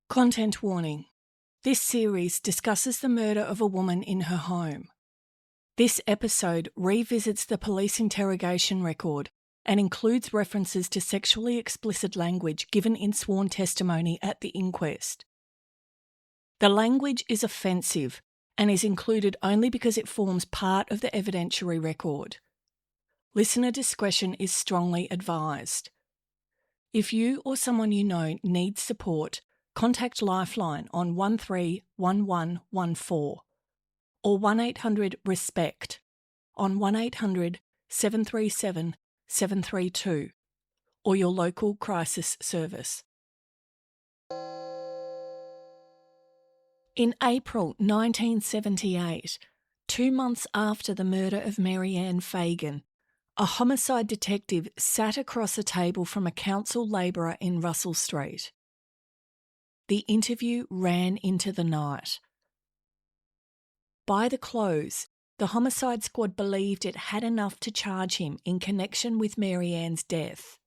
Content warning. This series discusses the murder of a woman in her home. This episode revisits the police interrogation record and includes references to sexually explicit language given in sworn testimony at the inquest. The language is offensive and is included only because it forms part of the evidentiary record. Listener discretion is strongly advised. If you or someone you know needs support, contact Lifeline on 131114 or 1-800-RESPECT on 1-800-737-732 or your local crisis service. In April 1978, 2 months after the murder of Mary Anne Fagan, a homicide detective sat across a table from a council labourer in Russell Street. The interview ran into the night. By the close, the Homicide Squad believed it had enough to charge him in connection with Mary Anne's death.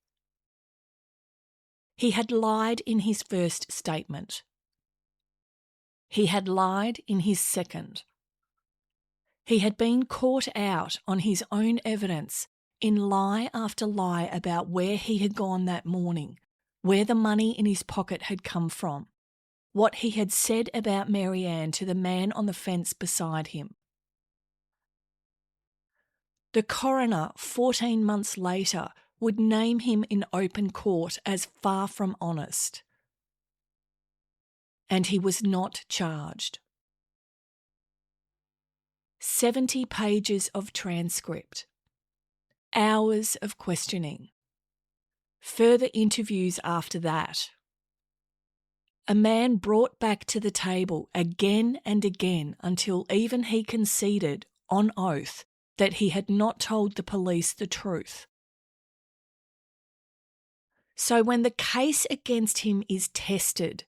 He had lied in his first statement. He had lied in his second. He had been caught out on his own evidence in lie after lie about where he had gone that morning, where the money in his pocket had come from, what he had said about Mary Anne to the man on the fence beside him. The coroner, 14 months later, would name him in open court as far from honest. And he was not charged. 70 pages of transcript. Hours of questioning. Further interviews after that. A man brought back to the table again and again until even he conceded, on oath, that he had not told the police the truth. So when the case against him is tested,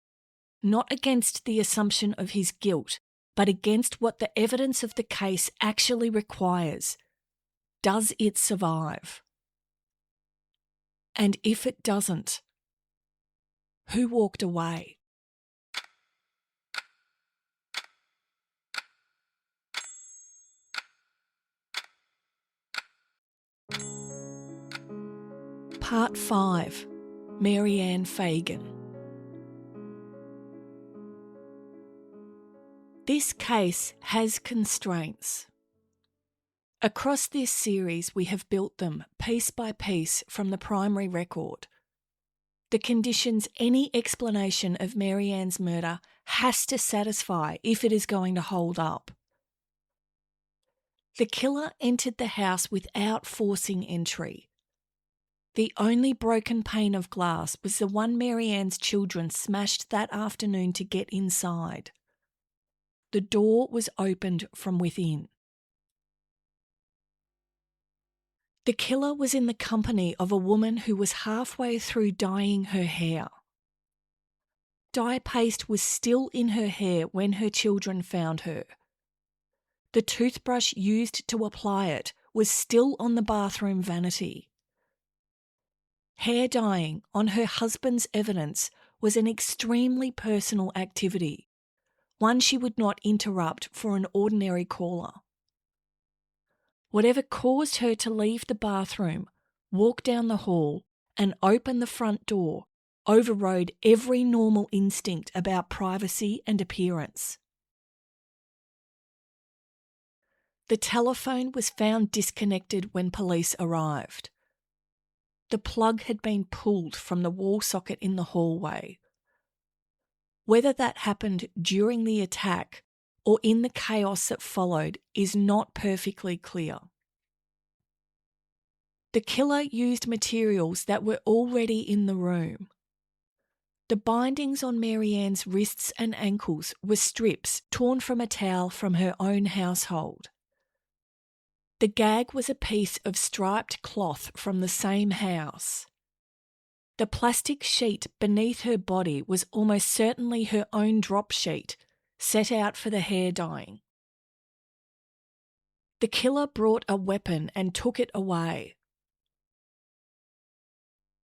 not against the assumption of his guilt, but against what the evidence of the case actually requires, does it survive? And if it doesn't, who walked away? Part 5. Mary Anne Fagan. This case has constraints. Across this series, we have built them piece by piece from the primary record. The conditions any explanation of Mary Anne's murder has to satisfy if it is going to hold up. The killer entered the house without forcing entry. The only broken pane of glass was the one Mary Anne's children smashed that afternoon to get inside. The door was opened from within. The killer was in the company of a woman who was halfway through dyeing her hair. Dye paste was still in her hair when her children found her. The toothbrush used to apply it was still on the bathroom vanity. Hair dyeing, on her husband's evidence, was an extremely personal activity, one she would not interrupt for an ordinary caller. Whatever caused her to leave the bathroom, walk down the hall, and open the front door overrode every normal instinct about privacy and appearance. The telephone was found disconnected when police arrived. The plug had been pulled from the wall socket in the hallway. Whether that happened during the attack or in the chaos that followed is not perfectly clear. The killer used materials that were already in the room. The bindings on Mary Anne's wrists and ankles were strips torn from a towel from her own household. The gag was a piece of striped cloth from the same house. The plastic sheet beneath her body was almost certainly her own drop sheet, set out for the hair dyeing. The killer brought a weapon and took it away.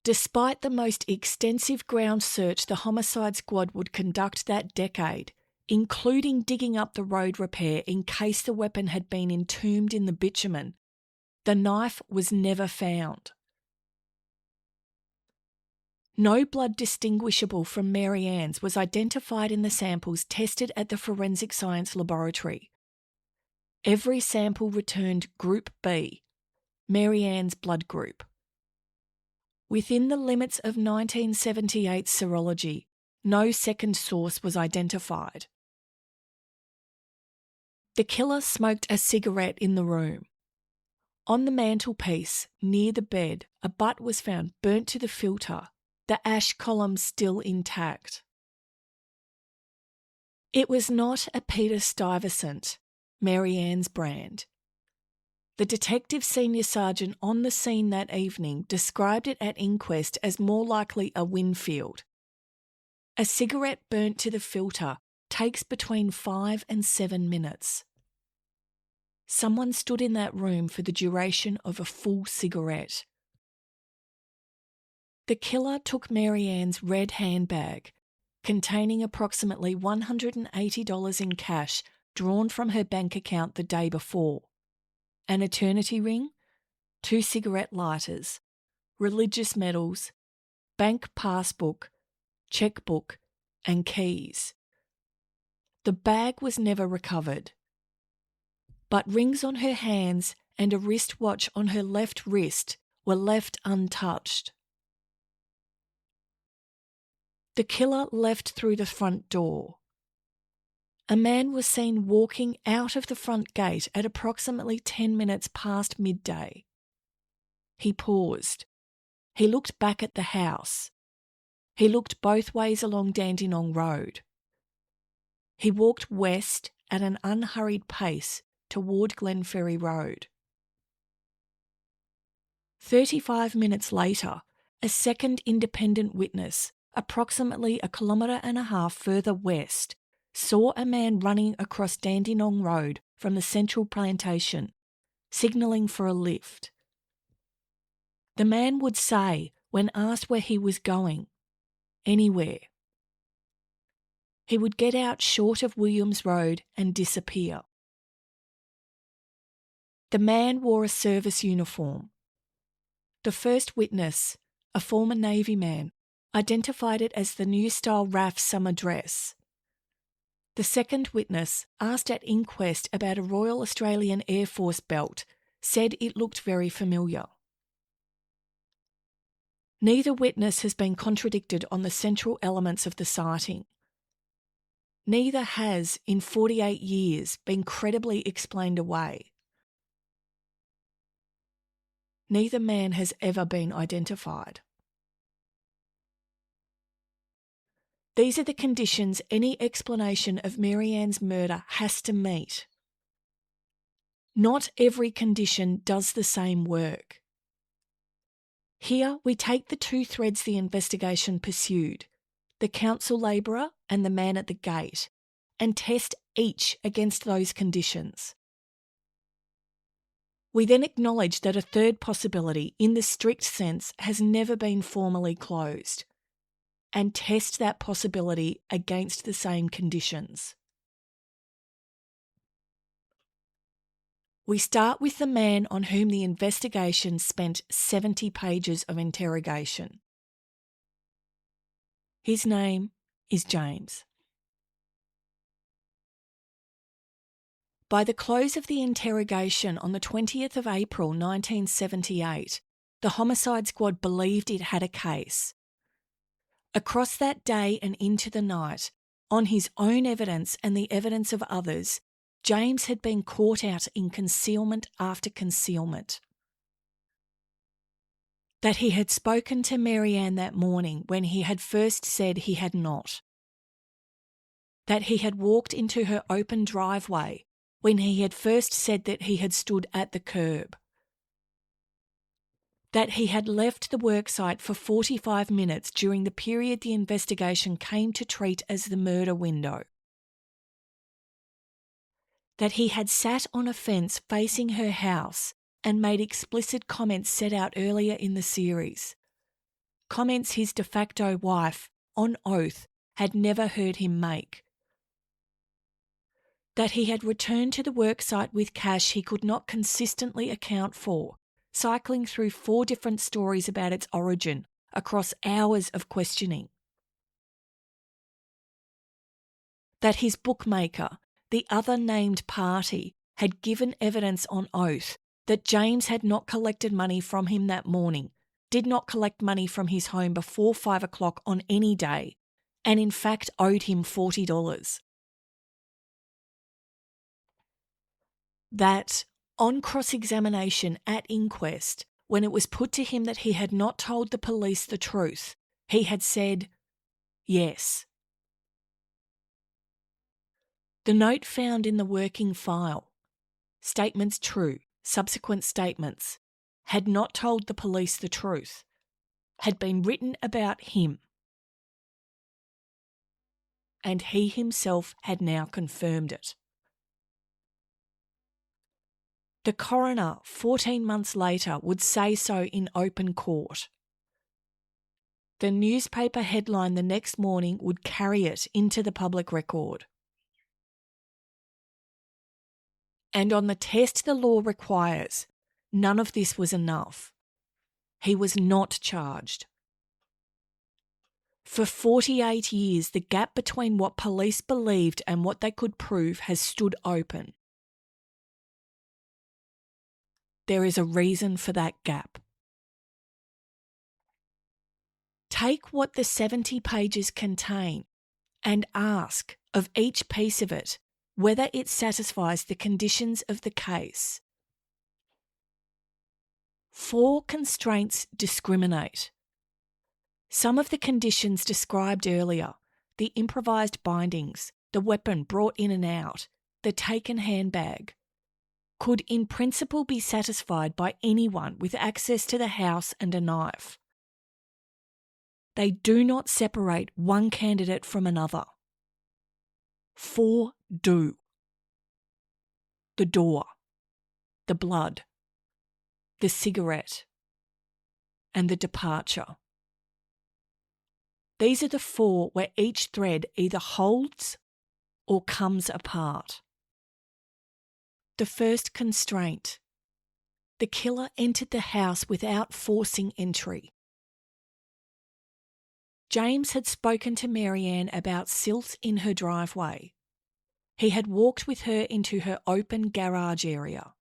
Despite the most extensive ground search the Homicide Squad would conduct that decade, including digging up the road repair in case the weapon had been entombed in the bitumen, the knife was never found. No blood distinguishable from Mary Anne's was identified in the samples tested at the Forensic Science Laboratory. Every sample returned Group B, Mary Anne's blood group. Within the limits of 1978 serology, no second source was identified. The killer smoked a cigarette in the room. On the mantelpiece, near the bed, a butt was found burnt to the filter, the ash column still intact. It was not a Peter Stuyvesant, Mary Anne's brand. The detective senior sergeant on the scene that evening described it at inquest as more likely a Winfield. A cigarette burnt to the filter takes between 5 and 7 minutes. Someone stood in that room for the duration of a full cigarette. The killer took Mary Anne's red handbag, containing approximately $180 in cash drawn from her bank account the day before, an eternity ring, 2 cigarette lighters, religious medals, bank passbook, checkbook, and keys. The bag was never recovered, but rings on her hands and a wristwatch on her left wrist were left untouched. The killer left through the front door. A man was seen walking out of the front gate at approximately 10 minutes past midday. He paused. He looked back at the house. He looked both ways along Dandenong Road. He walked west at an unhurried pace toward Glenferrie Road. 35 minutes later, a second independent witness, approximately 1.5 kilometres further west, saw a man running across Dandenong Road from the Central Plantation, signalling for a lift. The man would say, when asked where he was going, anywhere. He would get out short of Williams Road and disappear. The man wore a service uniform. The first witness, a former Navy man, identified it as the New Style RAF summer dress. The second witness, asked at inquest about a Royal Australian Air Force belt, said it looked very familiar. Neither witness has been contradicted on the central elements of the sighting. Neither has, in 48 years, been credibly explained away. Neither man has ever been identified. These are the conditions any explanation of Mary Anne's murder has to meet. Not every condition does the same work. Here we take the 2 threads the investigation pursued, the council labourer and the man at the gate, and test each against those conditions. We then acknowledge that a third possibility, in the strict sense, has never been formally closed, and test that possibility against the same conditions. We start with the man on whom the investigation spent 70 pages of interrogation. His name is James. By the close of the interrogation on the 20th of April 1978, the Homicide Squad believed it had a case. Across that day and into the night, on his own evidence and the evidence of others, James had been caught out in concealment after concealment. That he had spoken to Mary Anne that morning when he had first said he had not. That he had walked into her open driveway when he had first said that he had stood at the curb. That he had left the worksite for 45 minutes during the period the investigation came to treat as the murder window. That he had sat on a fence facing her house and made explicit comments set out earlier in the series. comments his de facto wife, on oath, had never heard him make. That he had returned to the worksite with cash he could not consistently account for, cycling through 4 different stories about its origin across hours of questioning. That his bookmaker, the other named party, had given evidence on oath that James had not collected money from him that morning, did not collect money from his home before 5 o'clock on any day, and in fact owed him $40. That, on cross-examination at inquest, when it was put to him that he had not told the police the truth, he had said, yes. The note found in the working file, statements true, subsequent statements, had not told the police the truth, had been written about him, and he himself had now confirmed it. The coroner, 14 months later, would say so in open court. The newspaper headline the next morning would carry it into the public record. And on the test the law requires, none of this was enough. He was not charged. For 48 years, the gap between what police believed and what they could prove has stood open. There is a reason for that gap. Take what the 70 pages contain and ask of each piece of it whether it satisfies the conditions of the case. 4 constraints discriminate. Some of the conditions described earlier, the improvised bindings, the weapon brought in and out, the taken handbag, could in principle be satisfied by anyone with access to the house and a knife. They do not separate one candidate from another. 4 do. The door, the blood, the cigarette, and the departure. These are the 4 where each thread either holds or comes apart. The first constraint. The killer entered the house without forcing entry. James had spoken to Mary Anne about silt in her driveway. He had walked with her into her open garage area.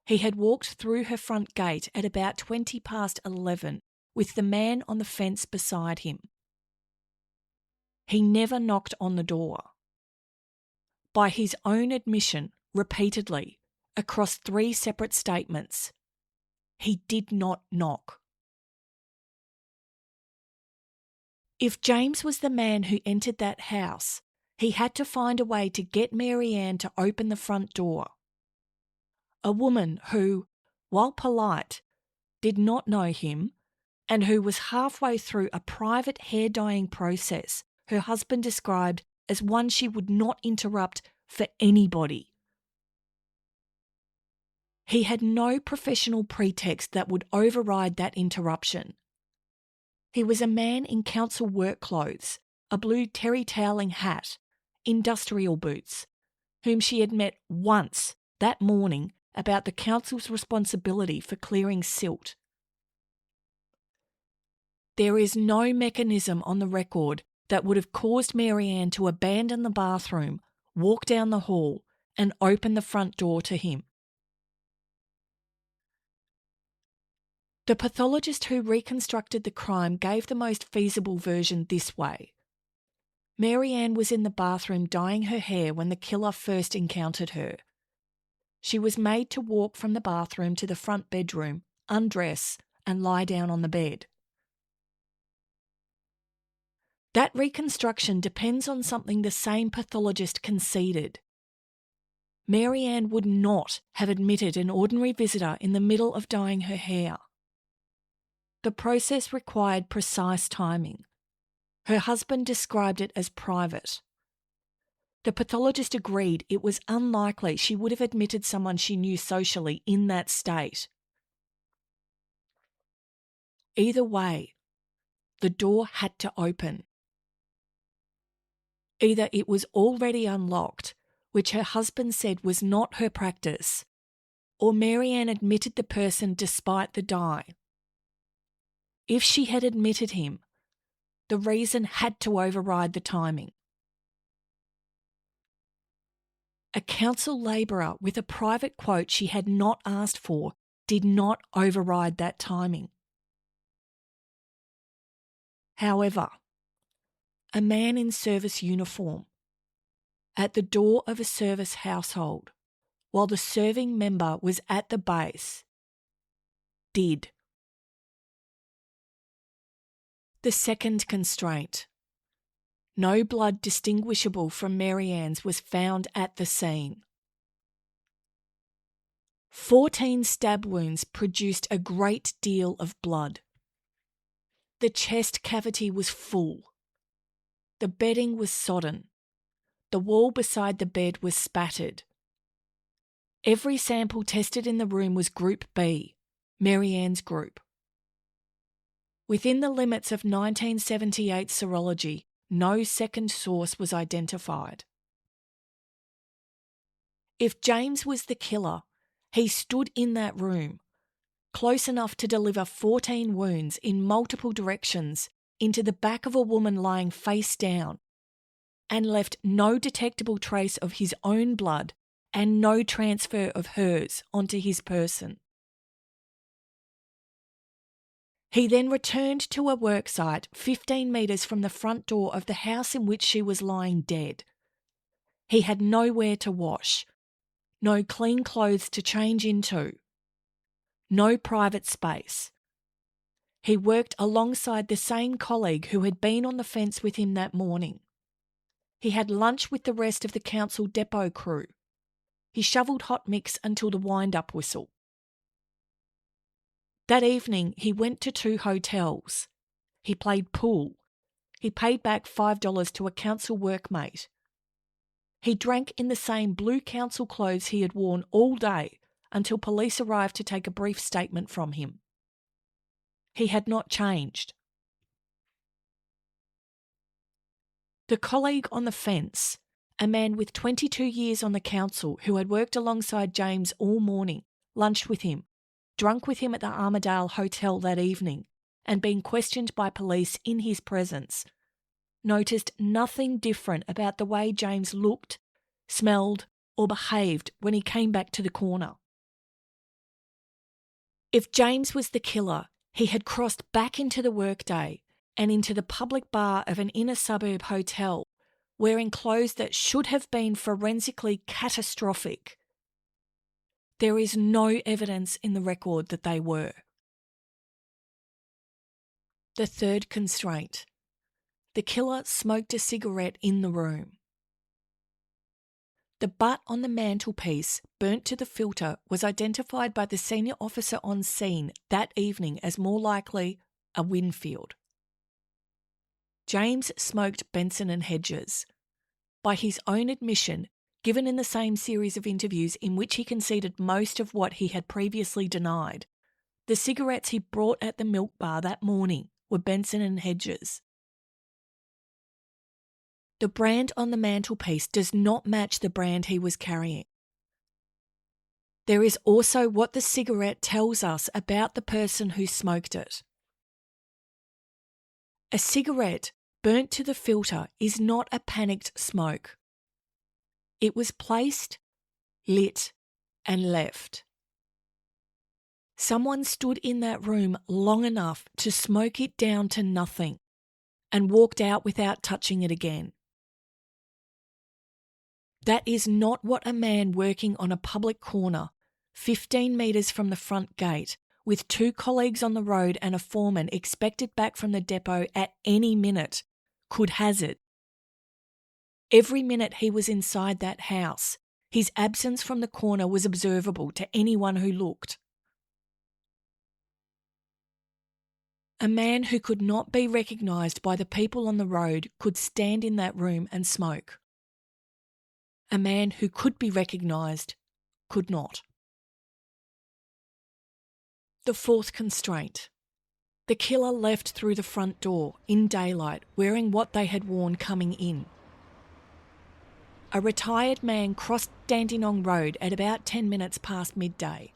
He had walked through her front gate at about 11:20 with the man on the fence beside him. He never knocked on the door. By his own admission, repeatedly, across 3 separate statements, he did not knock. If James was the man who entered that house, he had to find a way to get Mary Anne to open the front door. A woman who, while polite, did not know him, and who was halfway through a private hair dyeing process her husband described as one she would not interrupt for anybody. He had no professional pretext that would override that interruption. He was a man in council work clothes, a blue terry toweling hat, industrial boots, whom she had met once that morning about the council's responsibility for clearing silt. There is no mechanism on the record that would have caused Mary Anne to abandon the bathroom, walk down the hall, and open the front door to him. The pathologist who reconstructed the crime gave the most feasible version this way. Mary Anne was in the bathroom dyeing her hair when the killer first encountered her. She was made to walk from the bathroom to the front bedroom, undress, and lie down on the bed. That reconstruction depends on something the same pathologist conceded. Mary Anne would not have admitted an ordinary visitor in the middle of dyeing her hair. The process required precise timing. Her husband described it as private. The pathologist agreed it was unlikely she would have admitted someone she knew socially in that state. Either way, the door had to open. Either it was already unlocked, which her husband said was not her practice, or Mary Anne admitted the person despite the die. If she had admitted him, the reason had to override the timing. A council labourer with a private quote she had not asked for did not override that timing. However, a man in service uniform at the door of a service household while the serving member was at the base did. The second constraint. No blood distinguishable from Mary Anne's was found at the scene. 14 stab wounds produced a great deal of blood. The chest cavity was full. The bedding was sodden. The wall beside the bed was spattered. Every sample tested in the room was Group B, Mary Anne's group. Within the limits of 1978 serology, no second source was identified. If James was the killer, he stood in that room, close enough to deliver 14 wounds in multiple directions into the back of a woman lying face down, and left no detectable trace of his own blood and no transfer of hers onto his person. He then returned to a worksite 15 metres from the front door of the house in which she was lying dead. He had nowhere to wash, no clean clothes to change into, no private space. He worked alongside the same colleague who had been on the fence with him that morning. He had lunch with the rest of the council depot crew. He shovelled hot mix until the wind-up whistle. That evening, he went to 2 hotels. He played pool. He paid back $5 to a council workmate. He drank in the same blue council clothes he had worn all day until police arrived to take a brief statement from him. He had not changed. The colleague on the fence, a man with 22 years on the council who had worked alongside James all morning, lunched with him, drunk with him at the Armadale Hotel that evening, and being questioned by police in his presence, noticed nothing different about the way James looked, smelled, or behaved when he came back to the corner. If James was the killer, he had crossed back into the workday and into the public bar of an inner suburb hotel, wearing clothes that should have been forensically catastrophic. There is no evidence in the record that they were. The third constraint. The killer smoked a cigarette in the room. The butt on the mantelpiece, burnt to the filter, was identified by the senior officer on scene that evening as more likely a Winfield. James smoked Benson and Hedges. By his own admission, given in the same series of interviews in which he conceded most of what he had previously denied, the cigarettes he brought at the milk bar that morning were Benson and Hedges. The brand on the mantelpiece does not match the brand he was carrying. There is also what the cigarette tells us about the person who smoked it. A cigarette burnt to the filter is not a panicked smoke. It was placed, lit, and left. Someone stood in that room long enough to smoke it down to nothing and walked out without touching it again. That is not what a man working on a public corner, 15 metres from the front gate, with 2 colleagues on the road and a foreman expected back from the depot at any minute, could hazard. Every minute he was inside that house, his absence from the corner was observable to anyone who looked. A man who could not be recognised by the people on the road could stand in that room and smoke. A man who could be recognised could not. The fourth constraint. The killer left through the front door in daylight, wearing what they had worn coming in. A retired man crossed Dandenong Road at about 10 minutes past midday.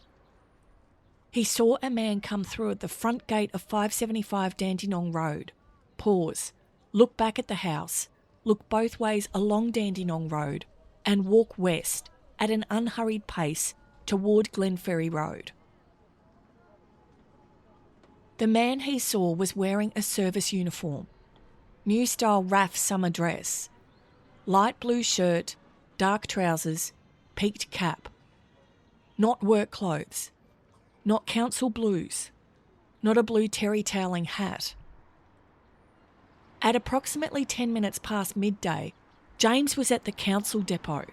He saw a man come through at the front gate of 575 Dandenong Road, pause, look back at the house, look both ways along Dandenong Road, and walk west at an unhurried pace toward Glenferrie Road. The man he saw was wearing a service uniform, new style RAF summer dress, light blue shirt, dark trousers, peaked cap. Not work clothes, not council blues, not a blue terry toweling hat. At approximately 10 minutes past midday, James was at the council depot.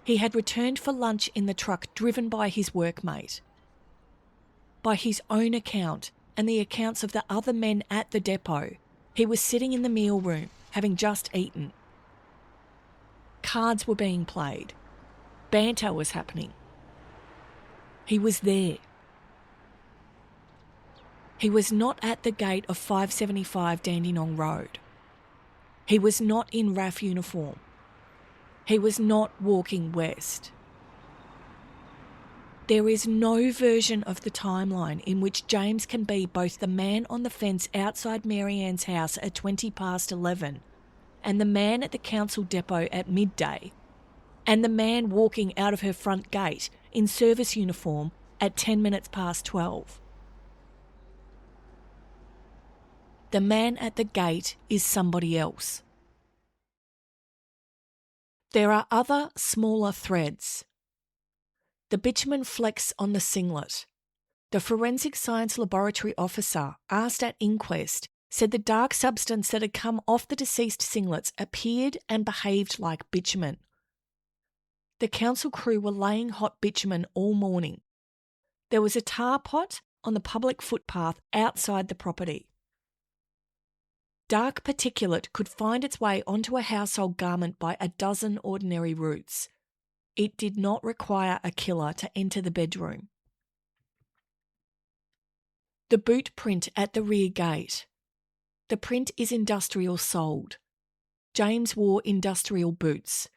He had returned for lunch in the truck driven by his workmate. By his own account and the accounts of the other men at the depot, he was sitting in the meal room, having just eaten. Cards were being played. Banter was happening. He was there. He was not at the gate of 575 Dandenong Road. He was not in RAF uniform. He was not walking west. There is no version of the timeline in which James can be both the man on the fence outside Mary Anne's house at 20 past 11 and the man at the council depot at midday and the man walking out of her front gate in service uniform at 10 minutes past 12. The man at the gate is somebody else. There are other, smaller threads. The bitumen flecks on the singlet. The forensic science laboratory officer, asked at inquest, said the dark substance that had come off the deceased singlets appeared and behaved like bitumen. The council crew were laying hot bitumen all morning. There was a tar pot on the public footpath outside the property. Dark particulate could find its way onto a household garment by a dozen ordinary routes. It did not require a killer to enter the bedroom. The boot print at the rear gate. The print is industrial soled. James wore industrial boots.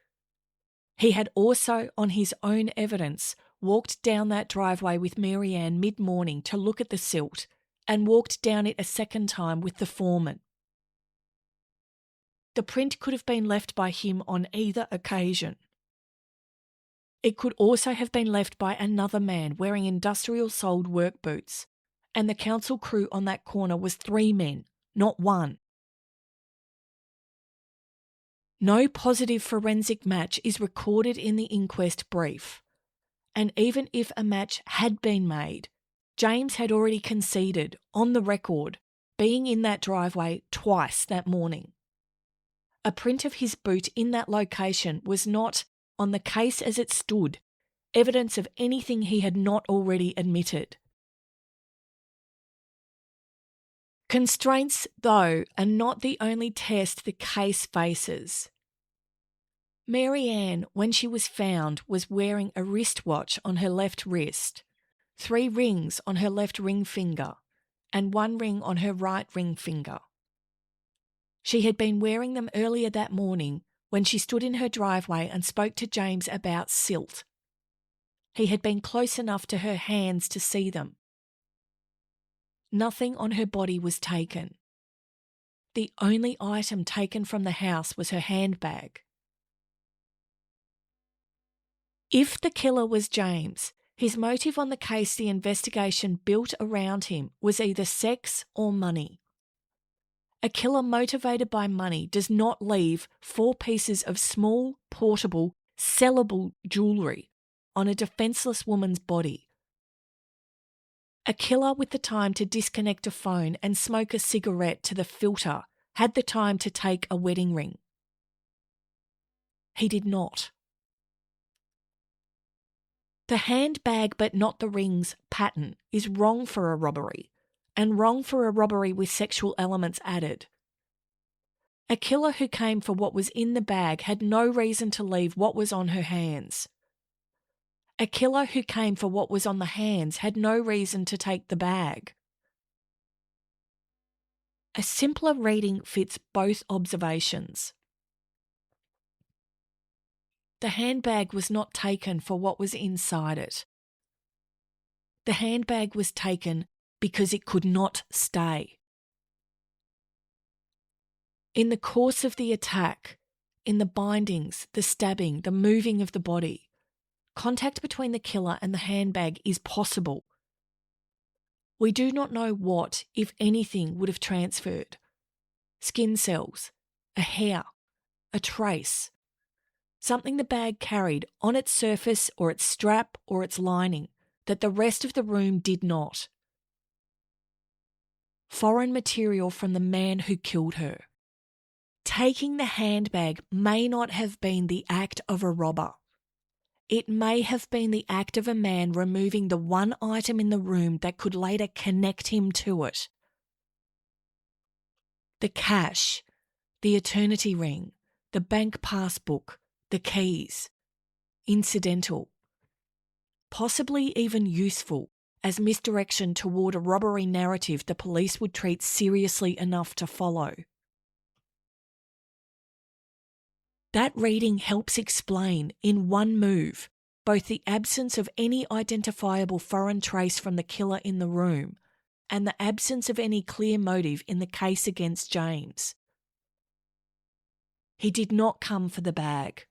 He had also, on his own evidence, walked down that driveway with Mary Anne mid-morning to look at the silt and walked down it a second time with the foreman. The print could have been left by him on either occasion. It could also have been left by another man wearing industrial soled work boots, and the council crew on that corner was 3 men, not 1. No positive forensic match is recorded in the inquest brief, and even if a match had been made, James had already conceded, on the record, being in that driveway twice that morning. A print of his boot in that location was not, on the case as it stood, evidence of anything he had not already admitted. Constraints, though, are not the only test the case faces. Mary Anne, when she was found, was wearing a wristwatch on her left wrist, 3 rings on her left ring finger, and 1 ring on her right ring finger. She had been wearing them earlier that morning when she stood in her driveway and spoke to James about silt. He had been close enough to her hands to see them. Nothing on her body was taken. The only item taken from the house was her handbag. If the killer was James, his motive on the case the investigation built around him was either sex or money. A killer motivated by money does not leave 4 pieces of small, portable, sellable jewellery on a defenceless woman's body. A killer with the time to disconnect a phone and smoke a cigarette to the filter had the time to take a wedding ring. He did not. The handbag but not the rings pattern is wrong for a robbery, and wrong for a robbery with sexual elements added. A killer who came for what was in the bag had no reason to leave what was on her hands. A killer who came for what was on the hands had no reason to take the bag. A simpler reading fits both observations. The handbag was not taken for what was inside it. The handbag was taken because it could not stay. In the course of the attack, in the bindings, the stabbing, the moving of the body, contact between the killer and the handbag is possible. We do not know what, if anything, would have transferred. Skin cells, a hair, a trace, something the bag carried on its surface or its strap or its lining that the rest of the room did not. Foreign material from the man who killed her. Taking the handbag may not have been the act of a robber. It may have been the act of a man removing the one item in the room that could later connect him to it. The cash, the eternity ring, the bank passbook, the keys. Incidental. Possibly even useful as misdirection toward a robbery narrative the police would treat seriously enough to follow. That reading helps explain, in one move, both the absence of any identifiable foreign trace from the killer in the room and the absence of any clear motive in the case against James. He did not come for the bag.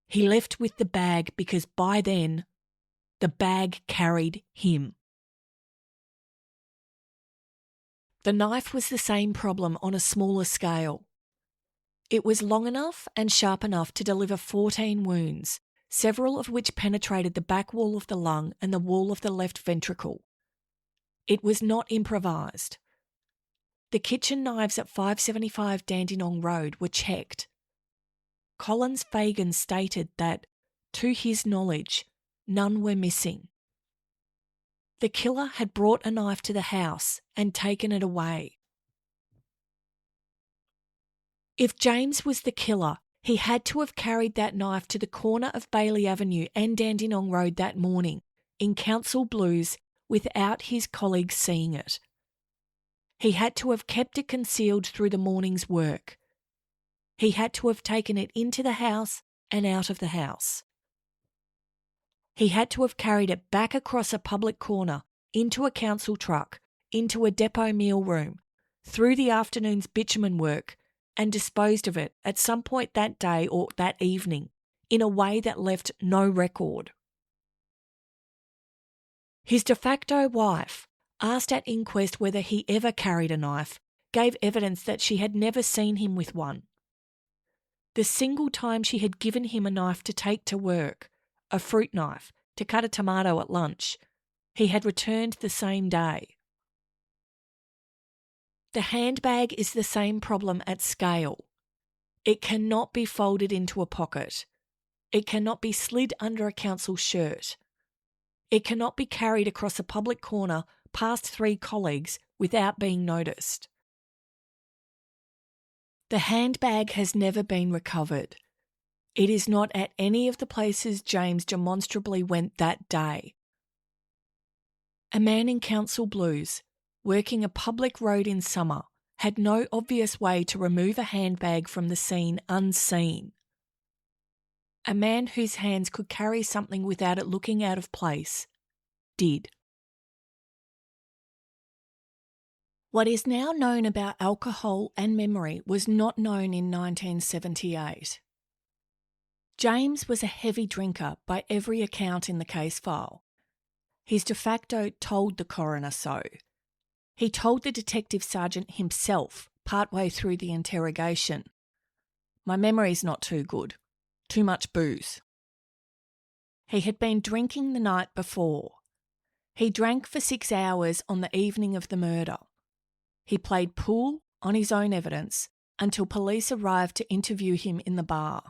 He left with the bag because by then, the bag carried him. The knife was the same problem on a smaller scale. It was long enough and sharp enough to deliver 14 wounds, several of which penetrated the back wall of the lung and the wall of the left ventricle. It was not improvised. The kitchen knives at 575 Dandenong Road were checked. Collins Fagan stated that, to his knowledge, none were missing. The killer had brought a knife to the house and taken it away. If James was the killer, he had to have carried that knife to the corner of Bailey Avenue and Dandenong Road that morning, in council blues, without his colleagues seeing it. He had to have kept it concealed through the morning's work. He had to have taken it into the house and out of the house. He had to have carried it back across a public corner, into a council truck, into a depot meal room, through the afternoon's bitumen work, and disposed of it at some point that day or that evening in a way that left no record. His de facto wife, asked at inquest whether he ever carried a knife, gave evidence that she had never seen him with one. The single time she had given him a knife to take to work, a fruit knife, to cut a tomato at lunch, he had returned the same day. The handbag is the same problem at scale. It cannot be folded into a pocket. It cannot be slid under a council shirt. It cannot be carried across a public corner past 3 colleagues without being noticed. The handbag has never been recovered. It is not at any of the places James demonstrably went that day. A man in council blues, working a public road in summer, had no obvious way to remove a handbag from the scene unseen. A man whose hands could carry something without it looking out of place did. What is now known about alcohol and memory was not known in 1978. James was a heavy drinker by every account in the case file. His de facto told the coroner so. He told the detective sergeant himself partway through the interrogation. My memory's not too good. Too much booze. He had been drinking the night before. He drank for 6 hours on the evening of the murder. He played pool, on his own evidence, until police arrived to interview him in the bar.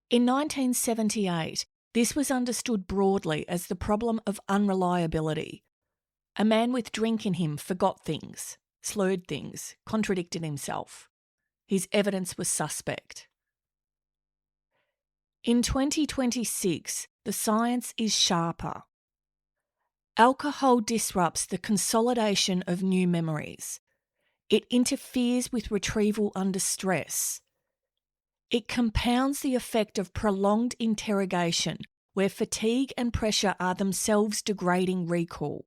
In 1978, this was understood broadly as the problem of unreliability. A man with drink in him forgot things, slurred things, contradicted himself. His evidence was suspect. In 2026, the science is sharper. Alcohol disrupts the consolidation of new memories. It interferes with retrieval under stress. It compounds the effect of prolonged interrogation, where fatigue and pressure are themselves degrading recall.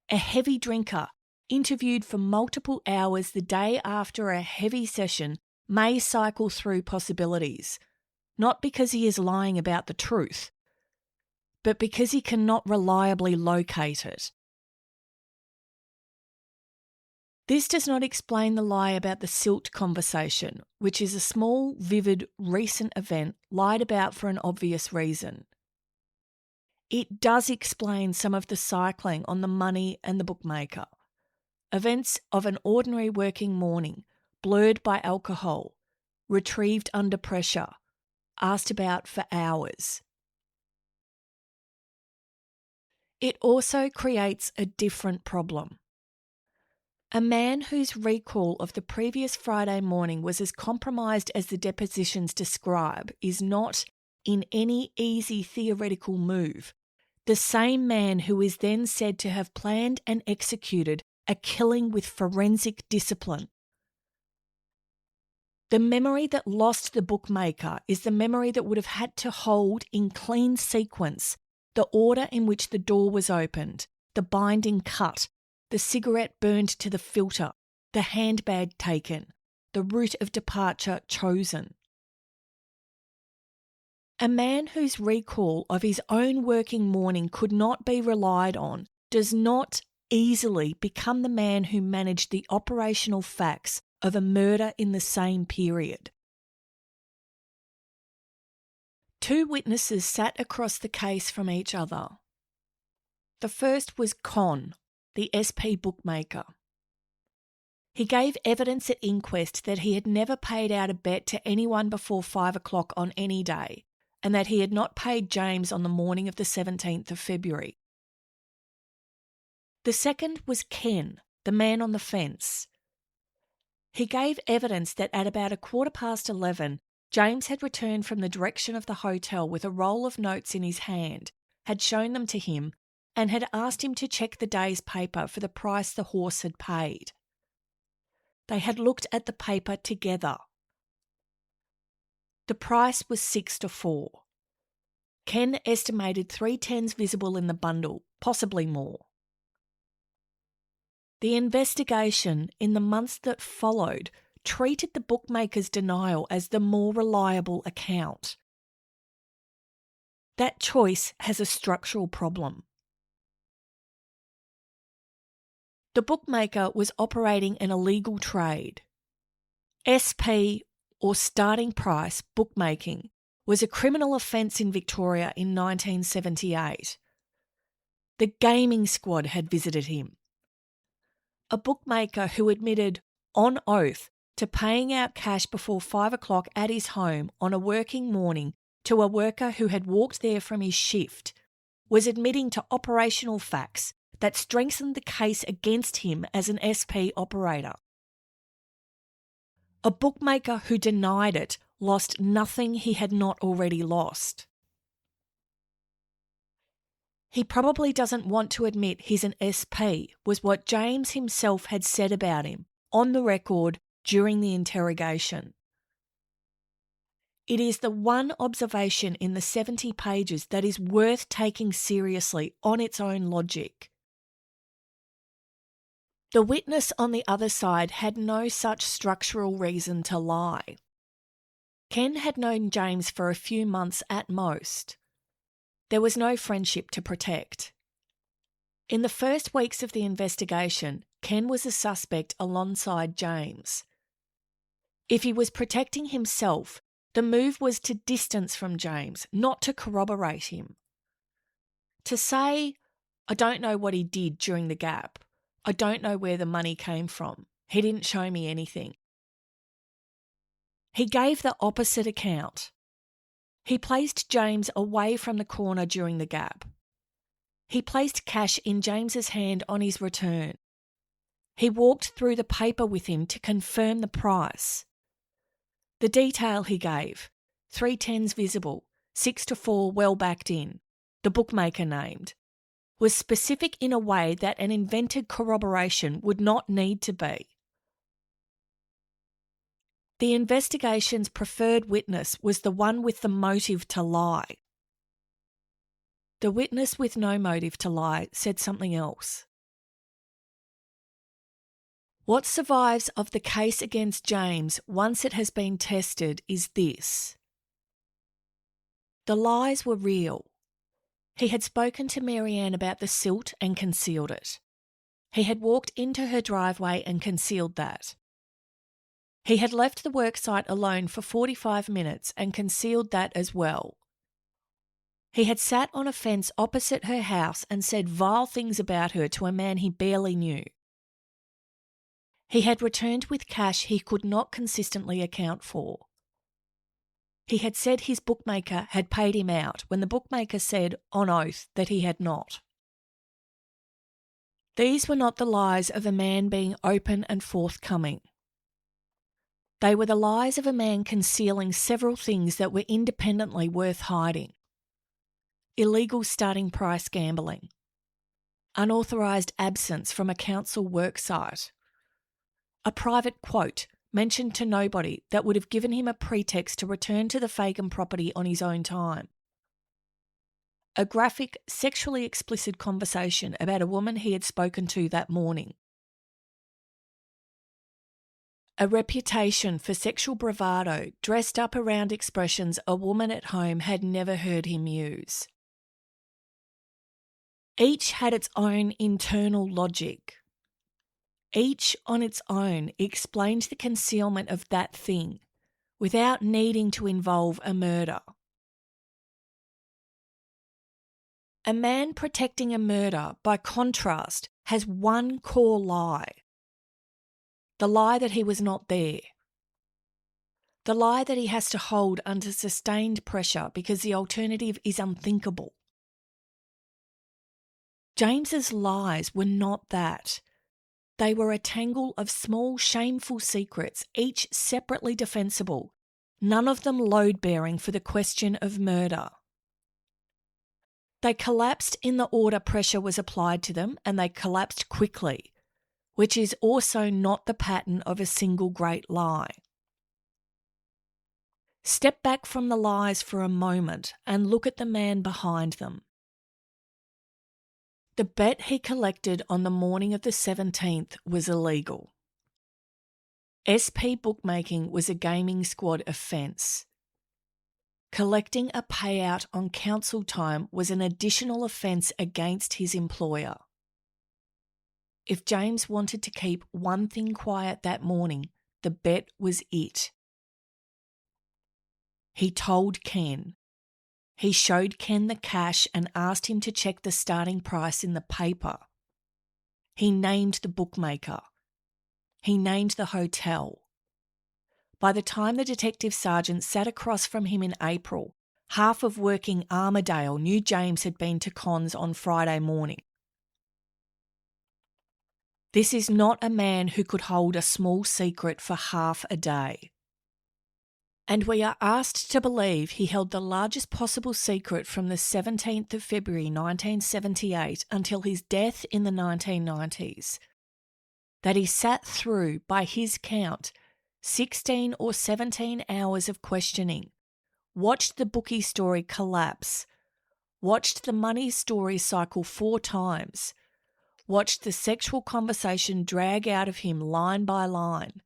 A heavy drinker, interviewed for multiple hours the day after a heavy session, may cycle through possibilities, not because he is lying about the truth, but because he cannot reliably locate it. This does not explain the lie about the silt conversation, which is a small, vivid, recent event lied about for an obvious reason. It does explain some of the cycling on the money and the bookmaker. Events of an ordinary working morning, blurred by alcohol, retrieved under pressure, asked about for hours. It also creates a different problem. A man whose recall of the previous Friday morning was as compromised as the depositions describe is not, in any easy theoretical move, the same man who is then said to have planned and executed a killing with forensic discipline. The memory that lost the bookmaker is the memory that would have had to hold in clean sequence the order in which the door was opened, the binding cut, the cigarette burned to the filter, the handbag taken, the route of departure chosen. A man whose recall of his own working morning could not be relied on does not easily become the man who managed the operational facts of a murder in the same period. Two witnesses sat across the case from each other. The first was Con, the SP bookmaker. He gave evidence at inquest that he had never paid out a bet to anyone before 5 o'clock on any day, and that he had not paid James on the morning of the 17th of February. The second was Ken, the man on the fence. He gave evidence that at about 11:15, James had returned from the direction of the hotel with a roll of notes in his hand, had shown them to him, and had asked him to check the day's paper for the price the horse had paid. They had looked at the paper together. The price was 6-4. Ken estimated 3 tens visible in the bundle, possibly more. The investigation in the months that followed treated the bookmaker's denial as the more reliable account. That choice has a structural problem. The bookmaker was operating an illegal trade. SP, or starting price, bookmaking was a criminal offence in Victoria in 1978. The gaming squad had visited him. A bookmaker who admitted, on oath, to paying out cash before 5 o'clock at his home on a working morning to a worker who had walked there from his shift, was admitting to operational facts that strengthened the case against him as an SP operator. A bookmaker who denied it lost nothing he had not already lost. He probably doesn't want to admit he's an SP, was what James himself had said about him, on the record, during the interrogation. It is the one observation in the 70 pages that is worth taking seriously on its own logic. The witness on the other side had no such structural reason to lie. Ken had known James for a few months at most. There was no friendship to protect. In the first weeks of the investigation, Ken was a suspect alongside James. If he was protecting himself, the move was to distance from James, not to corroborate him. To say, I don't know what he did during the gap. I don't know where the money came from. He didn't show me anything. He gave the opposite account. He placed James away from the corner during the gap. He placed cash in James's hand on his return. He walked through the paper with him to confirm the price. The detail he gave, 3 tens visible, 6-4 well backed in, the bookmaker named. was specific in a way that an invented corroboration would not need to be. The investigation's preferred witness was the one with the motive to lie. The witness with no motive to lie said something else. What survives of the case against James once it has been tested is this. The lies were real. He had spoken to Mary Anne about the silt and concealed it. He had walked into her driveway and concealed that. He had left the worksite alone for 45 minutes and concealed that as well. He had sat on a fence opposite her house and said vile things about her to a man he barely knew. He had returned with cash he could not consistently account for. He had said his bookmaker had paid him out when the bookmaker said on oath that he had not. These were not the lies of a man being open and forthcoming. They were the lies of a man concealing several things that were independently worth hiding. Illegal starting price gambling, unauthorised absence from a council worksite, a private quote mentioned to nobody that would have given him a pretext to return to the Fagan property on his own time, a graphic, sexually explicit conversation about a woman he had spoken to that morning, a reputation for sexual bravado dressed up around expressions a woman at home had never heard him use. Each had its own internal logic. Each on its own explained the concealment of that thing without needing to involve a murder. A man protecting a murder, by contrast, has one core lie. The lie that he was not there. The lie that he has to hold under sustained pressure because the alternative is unthinkable. James's lies were not that. They were a tangle of small, shameful secrets, each separately defensible, none of them load-bearing for the question of murder. They collapsed in the order pressure was applied to them, and they collapsed quickly, which is also not the pattern of a single great lie. Step back from the lies for a moment and look at the man behind them. The bet he collected on the morning of the 17th was illegal. SP bookmaking was a gaming squad offence. Collecting a payout on council time was an additional offence against his employer. If James wanted to keep one thing quiet that morning, the bet was it. He told Ken. He showed Ken the cash and asked him to check the starting price in the paper. He named the bookmaker. He named the hotel. By the time the detective sergeant sat across from him in April, half of working Armidale knew James had been to Cons on Friday morning. This is not a man who could hold a small secret for half a day. And we are asked to believe he held the largest possible secret from the 17th of February 1978 until his death in the 1990s. That he sat through, by his count, 16 or 17 hours of questioning, watched the bookie story collapse, watched the money story cycle 4 times, watched the sexual conversation drag out of him line by line,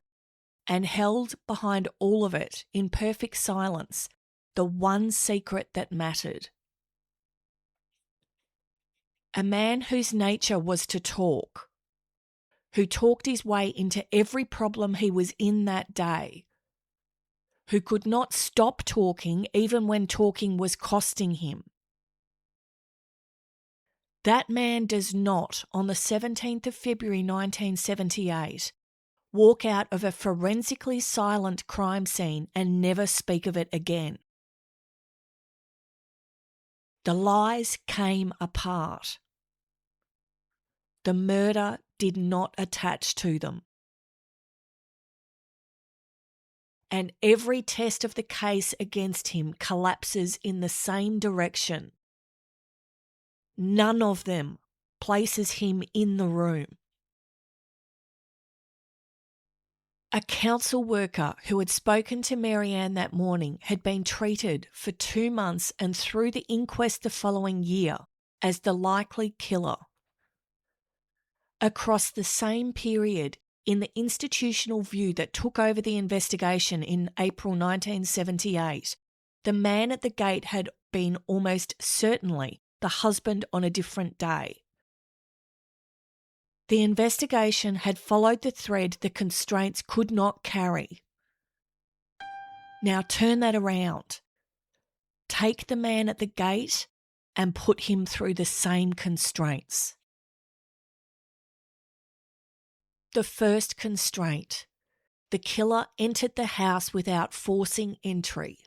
and held behind all of it, in perfect silence, the one secret that mattered. A man whose nature was to talk, who talked his way into every problem he was in that day, who could not stop talking even when talking was costing him. That man does not, on the 17th of February 1978, walk out of a forensically silent crime scene and never speak of it again. The lies came apart. The murder did not attach to them. And every test of the case against him collapses in the same direction. none of them places him in the room. A council worker who had spoken to Mary Anne that morning had been treated for 2 months and through the inquest the following year as the likely killer. Across the same period, in the institutional view that took over the investigation in April 1978, the man at the gate had been almost certainly the husband on a different day. The investigation had followed the thread the constraints could not carry. Now turn that around. Take the man at the gate and put him through the same constraints. The first constraint. The killer entered the house without forcing entry.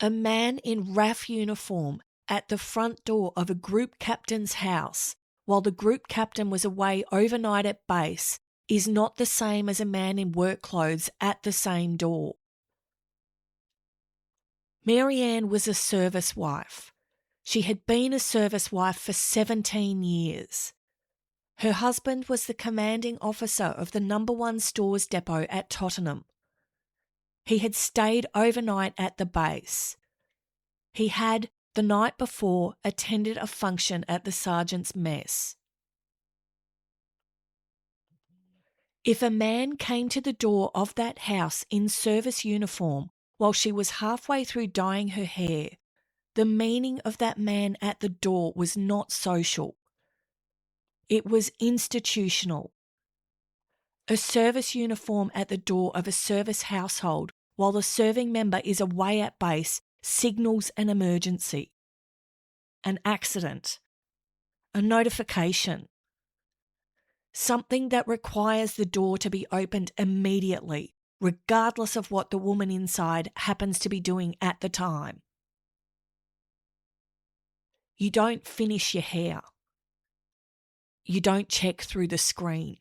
A man in RAF uniform at the front door of a group captain's house while the group captain was away overnight at base is not the same as a man in work clothes at the same door. Mary Anne was a service wife. She had been a service wife for 17 years. Her husband was the commanding officer of the No. 1 Stores Depot at Tottenham. He had stayed overnight at the base. He had, the night before, attended a function at the sergeant's mess. If a man came to the door of that house in service uniform while she was halfway through dyeing her hair, the meaning of that man at the door was not social. It was institutional. A service uniform at the door of a service household while the serving member is away at base signals an emergency, an accident, a notification, something that requires the door to be opened immediately, regardless of what the woman inside happens to be doing at the time. You don't finish your hair. You don't check through the screen.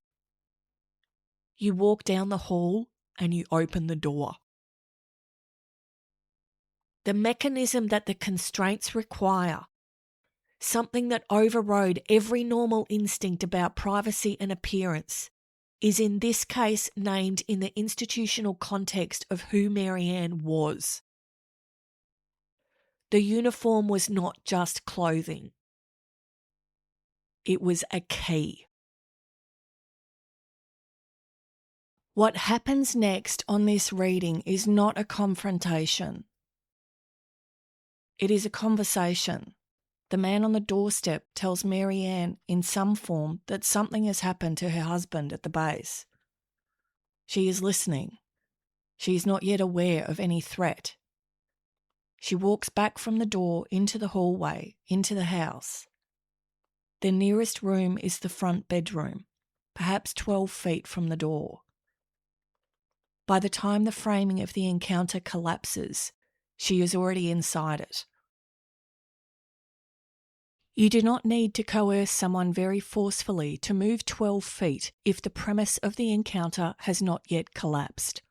You walk down the hall and you open the door. The mechanism that the constraints require, something that overrode every normal instinct about privacy and appearance, is in this case named in the institutional context of who Mary Anne was. The uniform was not just clothing. It was a key. What happens next on this reading is not a confrontation. It is a conversation. The man on the doorstep tells Mary Anne in some form that something has happened to her husband at the base. She is listening. She is not yet aware of any threat. She walks back from the door into the hallway, into the house. Their nearest room is the front bedroom, perhaps 12 feet from the door. By the time the framing of the encounter collapses, she is already inside it. You do not need to coerce someone very forcefully to move 12 feet if the premise of the encounter has not yet collapsed.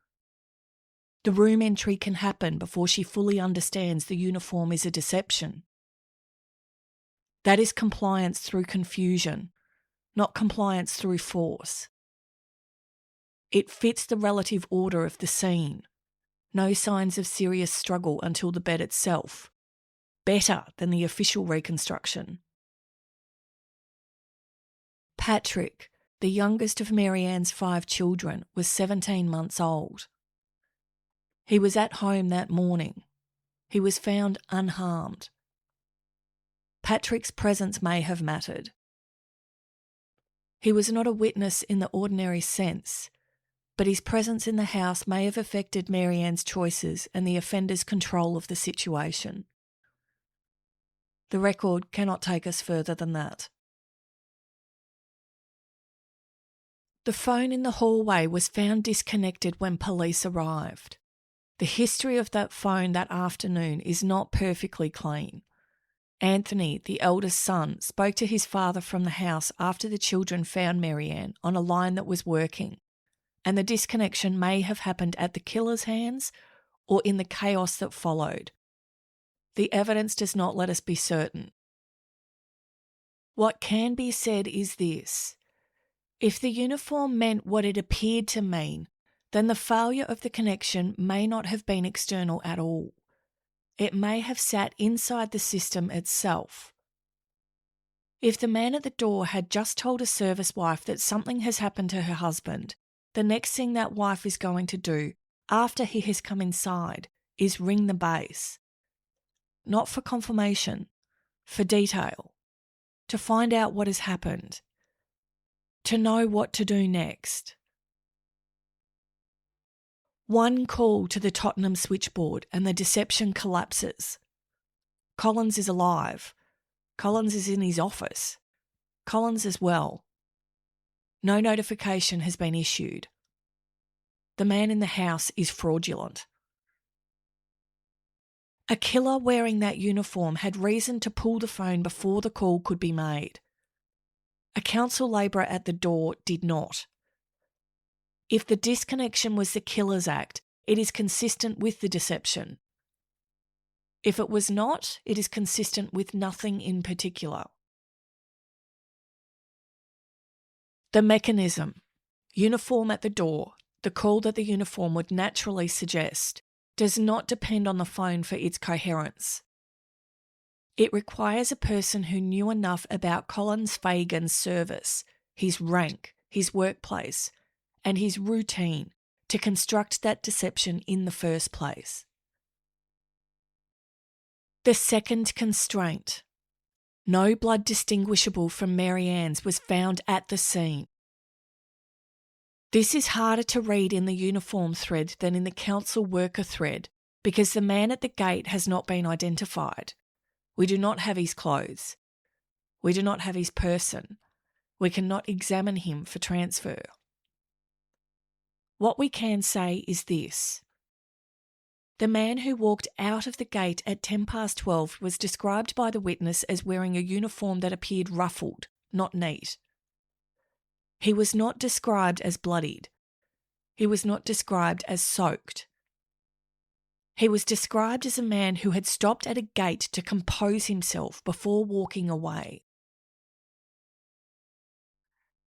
The room entry can happen before she fully understands the uniform is a deception. That is compliance through confusion, not compliance through force. It fits the relative order of the scene. No signs of serious struggle until the bed itself. Better than the official reconstruction. Patrick, the youngest of Mary Anne's 5 children, was 17 months old. He was at home that morning. He was found unharmed. Patrick's presence may have mattered. He was not a witness in the ordinary sense, but his presence in the house may have affected Mary Anne's choices and the offender's control of the situation. The record cannot take us further than that. The phone in the hallway was found disconnected when police arrived. The history of that phone that afternoon is not perfectly clean. Anthony, the eldest son, spoke to his father from the house after the children found Mary Anne on a line that was working, and the disconnection may have happened at the killer's hands or in the chaos that followed. The evidence does not let us be certain. What can be said is this. If the uniform meant what it appeared to mean, then the failure of the connection may not have been external at all. It may have sat inside the system itself. If the man at the door had just told a service wife that something has happened to her husband, the next thing that wife is going to do after he has come inside is ring the base. Not for confirmation, for detail, to find out what has happened, to know what to do next. One call to the Tottenham switchboard and the deception collapses. Collins is alive. Collins is in his office. Collins as well. No notification has been issued. The man in the house is fraudulent. A killer wearing that uniform had reason to pull the phone before the call could be made. A council labourer at the door did not. If the disconnection was the killer's act, it is consistent with the deception. If it was not, it is consistent with nothing in particular. The mechanism, uniform at the door, the call that the uniform would naturally suggest, does not depend on the phone for its coherence. It requires a person who knew enough about Collins Fagan's service, his rank, his workplace, and his routine to construct that deception in the first place. The second constraint. No blood distinguishable from Mary Anne's was found at the scene. This is harder to read in the uniform thread than in the council worker thread because the man at the gate has not been identified. We do not have his clothes. We do not have his person. We cannot examine him for transfer. What we can say is this. The man who walked out of the gate at 12:10 was described by the witness as wearing a uniform that appeared ruffled, not neat. He was not described as bloodied. He was not described as soaked. He was described as a man who had stopped at a gate to compose himself before walking away.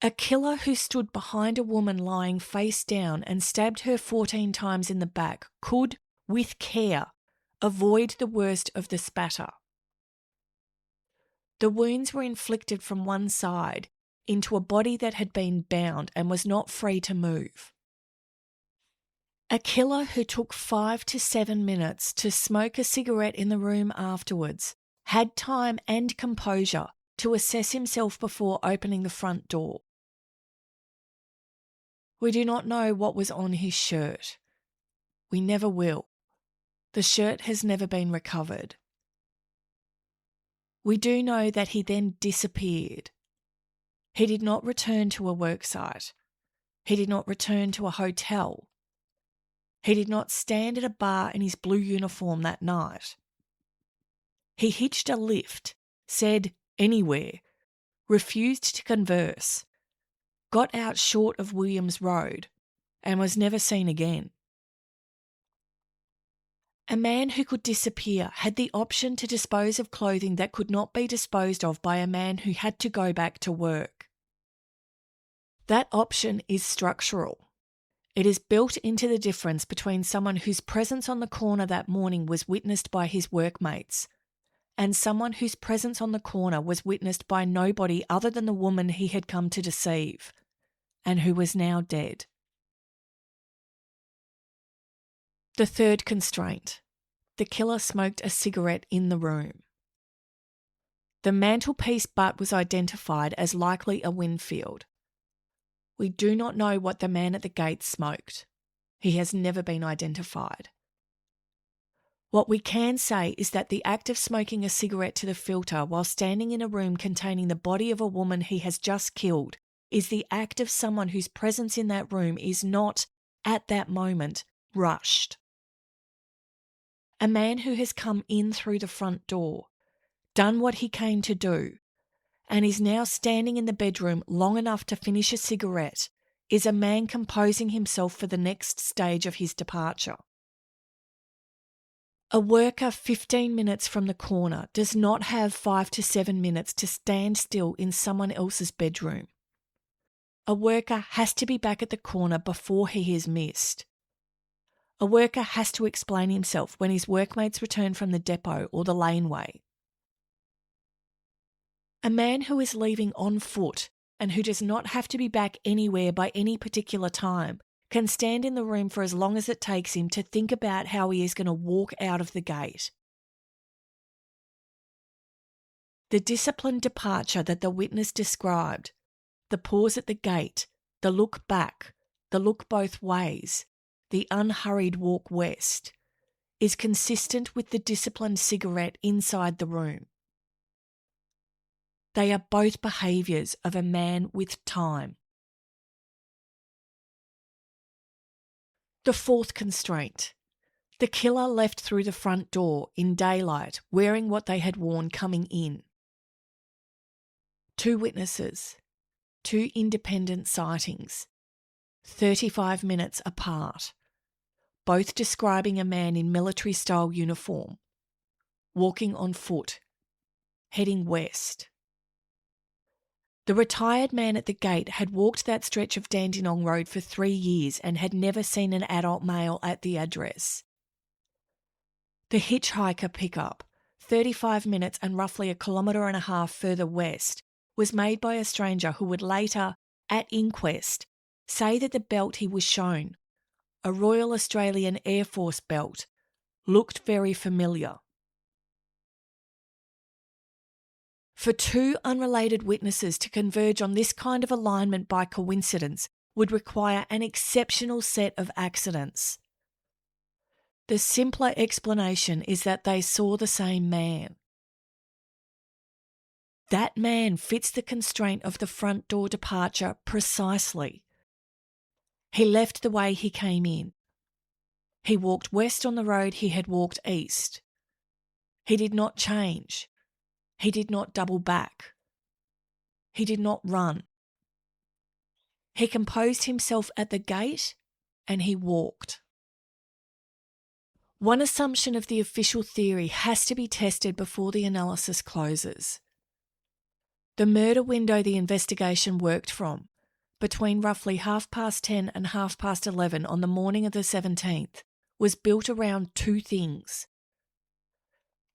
A killer who stood behind a woman lying face down and stabbed her 14 times in the back could, with care, avoid the worst of the spatter. The wounds were inflicted from one side into a body that had been bound and was not free to move. A killer who took 5 to 7 minutes to smoke a cigarette in the room afterwards had time and composure to assess himself before opening the front door. We do not know what was on his shirt. We never will. The shirt has never been recovered. We do know that he then disappeared. He did not return to a worksite. He did not return to a hotel. He did not stand at a bar in his blue uniform that night. He hitched a lift, said anywhere, refused to converse, got out short of Williams Road, and was never seen again. A man who could disappear had the option to dispose of clothing that could not be disposed of by a man who had to go back to work. That option is structural. It is built into the difference between someone whose presence on the corner that morning was witnessed by his workmates and someone whose presence on the corner was witnessed by nobody other than the woman he had come to deceive, and who was now dead. The third constraint. The killer smoked a cigarette in the room. The mantelpiece butt was identified as likely a Winfield. We do not know what the man at the gate smoked. He has never been identified. What we can say is that the act of smoking a cigarette to the filter while standing in a room containing the body of a woman he has just killed is the act of someone whose presence in that room is not, at that moment, rushed. A man who has come in through the front door, done what he came to do, and is now standing in the bedroom long enough to finish a cigarette is a man composing himself for the next stage of his departure. A worker 15 minutes from the corner does not have 5 to 7 minutes to stand still in someone else's bedroom. A worker has to be back at the corner before he is missed. A worker has to explain himself when his workmates return from the depot or the laneway. A man who is leaving on foot and who does not have to be back anywhere by any particular time can stand in the room for as long as it takes him to think about how he is going to walk out of the gate. The disciplined departure that the witness described, the pause at the gate, the look back, the look both ways, the unhurried walk west, is consistent with the disciplined cigarette inside the room. They are both behaviours of a man with time. The fourth constraint. The killer left through the front door in daylight, wearing what they had worn coming in. 2 witnesses, 2 independent sightings, 35 minutes apart, both describing a man in military-style uniform, walking on foot, heading west. The retired man at the gate had walked that stretch of Dandenong Road for 3 years and had never seen an adult male at the address. The hitchhiker pickup, 35 minutes and roughly 1.5 kilometres further west, was made by a stranger who would later, at inquest, say that the belt he was shown, a Royal Australian Air Force belt, looked very familiar. For 2 unrelated witnesses to converge on this kind of alignment by coincidence would require an exceptional set of accidents. The simpler explanation is that they saw the same man. That man fits the constraint of the front door departure precisely. He left the way he came in. He walked west on the road he had walked east. He did not change. He did not double back. He did not run. He composed himself at the gate and he walked. One assumption of the official theory has to be tested before the analysis closes. The murder window the investigation worked from, between roughly 10:30 and 11:30 on the morning of the 17th, was built around 2 things: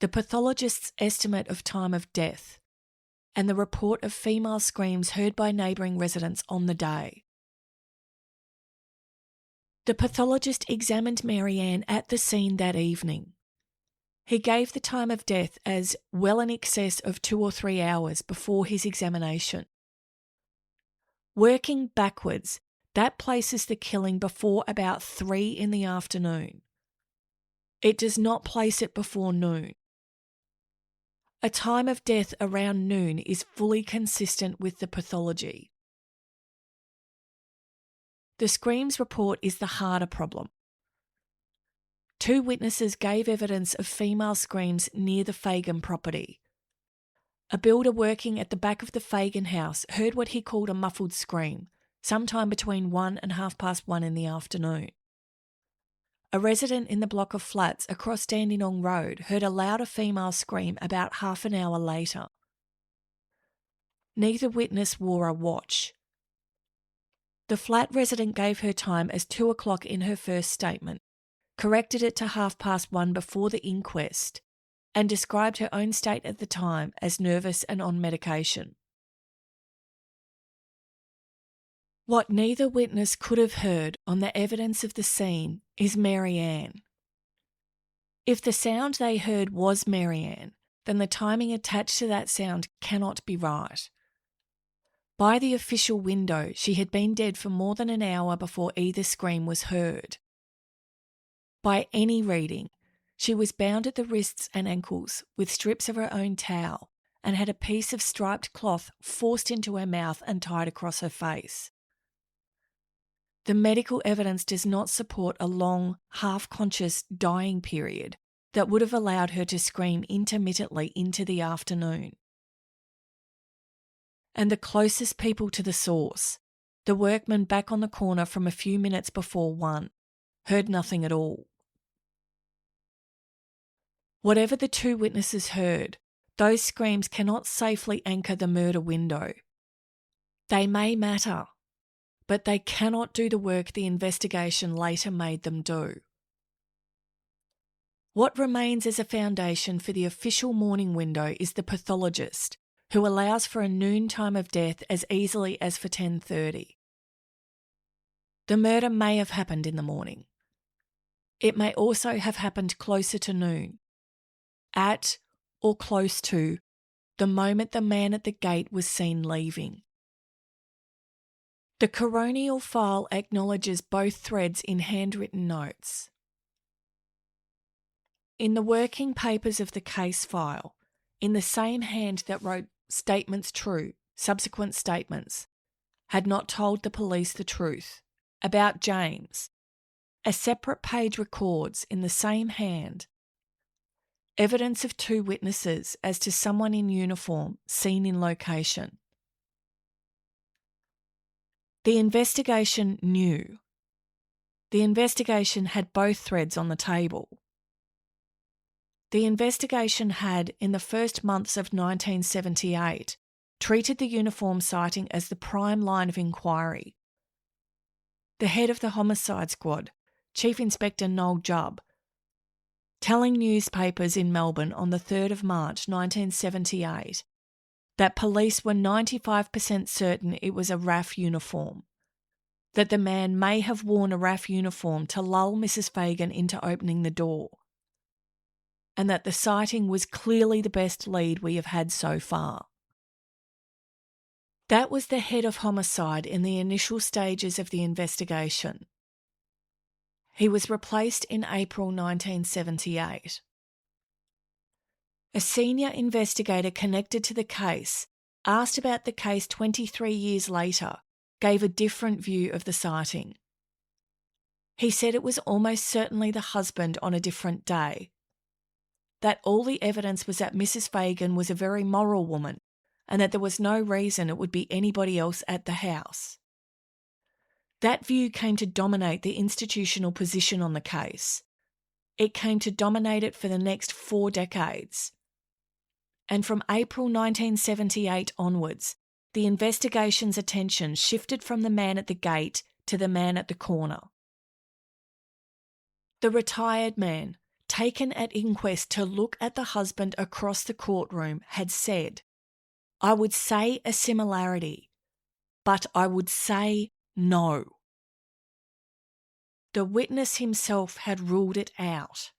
the pathologist's estimate of time of death, and the report of female screams heard by neighbouring residents on the day. The pathologist examined Mary Anne at the scene that evening. He gave the time of death as well in excess of 2 or 3 hours before his examination. Working backwards, that places the killing before about 3 in the afternoon. It does not place it before noon. A time of death around noon is fully consistent with the pathology. The screams report is the harder problem. 2 witnesses gave evidence of female screams near the Fagan property. A builder working at the back of the Fagan house heard what he called a muffled scream, sometime between 1 and 1:30 in the afternoon. A resident in the block of flats across Dandenong Road heard a louder female scream about half an hour later. Neither witness wore a watch. The flat resident gave her time as 2 o'clock in her first statement, corrected it to 1:30 before the inquest, and described her own state at the time as nervous and on medication. What neither witness could have heard on the evidence of the scene is Mary Anne. If the sound they heard was Mary Anne, then the timing attached to that sound cannot be right. By the official window, she had been dead for more than an hour before either scream was heard. By any reading, she was bound at the wrists and ankles with strips of her own towel and had a piece of striped cloth forced into her mouth and tied across her face. The medical evidence does not support a long, half-conscious dying period that would have allowed her to scream intermittently into the afternoon. And the closest people to the source, the workman back on the corner from a few minutes before 1, heard nothing at all. Whatever the two witnesses heard, those screams cannot safely anchor the murder window. They may matter, but they cannot do the work the investigation later made them do. What remains as a foundation for the official morning window is the pathologist, who allows for a noon time of death as easily as for 10:30. The murder may have happened in the morning. It may also have happened closer to noon, at or close to the moment the man at the gate was seen leaving. The coronial file acknowledges both threads in handwritten notes. In the working papers of the case file, in the same hand that wrote "statements true, subsequent statements," had not told the police the truth about James, a separate page records in the same hand evidence of two witnesses as to someone in uniform seen in location. The investigation knew. The investigation had both threads on the table. The investigation had, in the first months of 1978, treated the uniform sighting as the prime line of inquiry. The head of the Homicide Squad, Chief Inspector Noel Jubb, telling newspapers in Melbourne on the 3rd of March 1978 that police were 95% certain it was a RAF uniform, that the man may have worn a RAF uniform to lull Mrs. Fagan into opening the door, and that the sighting was clearly the best lead we have had so far. That was the head of homicide in the initial stages of the investigation. He was replaced in April 1978. A senior investigator connected to the case, asked about the case 23 years later, gave a different view of the sighting. He said it was almost certainly the husband on a different day, that all the evidence was that Mrs. Fagan was a very moral woman and that there was no reason it would be anybody else at the house. That view came to dominate the institutional position on the case. It came to dominate it for the next 4 decades. And from April 1978 onwards, the investigation's attention shifted from the man at the gate to the man at the corner. The retired man, taken at inquest to look at the husband across the courtroom, had said, "I would say a similarity, but I would say no." The witness himself had ruled it out.